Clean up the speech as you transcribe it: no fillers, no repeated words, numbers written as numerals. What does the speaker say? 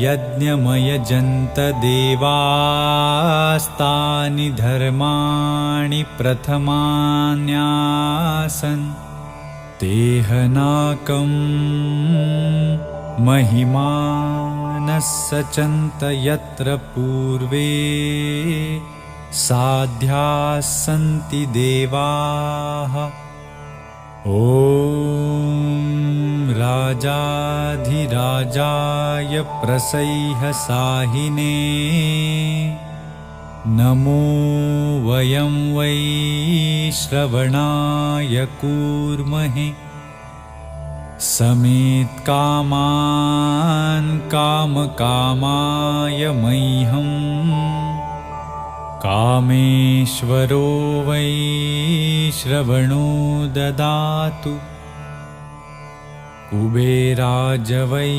यज्ञमयजन्त देवास्तानि धर्माणि प्रथमान्यासन् तेहनाकं महिमानः सचन्त यत्र पूर्वे साध्याः सन्ति देवाः। ॐ राजाधिराजाय प्रसह्यसाहिने नमो वयं वै श्रवणाय कूर्महे। समेत्कामान् कामकामाय मह्यम् कामेश्वरो वै श्रवणो ददातु। कुबेराज वै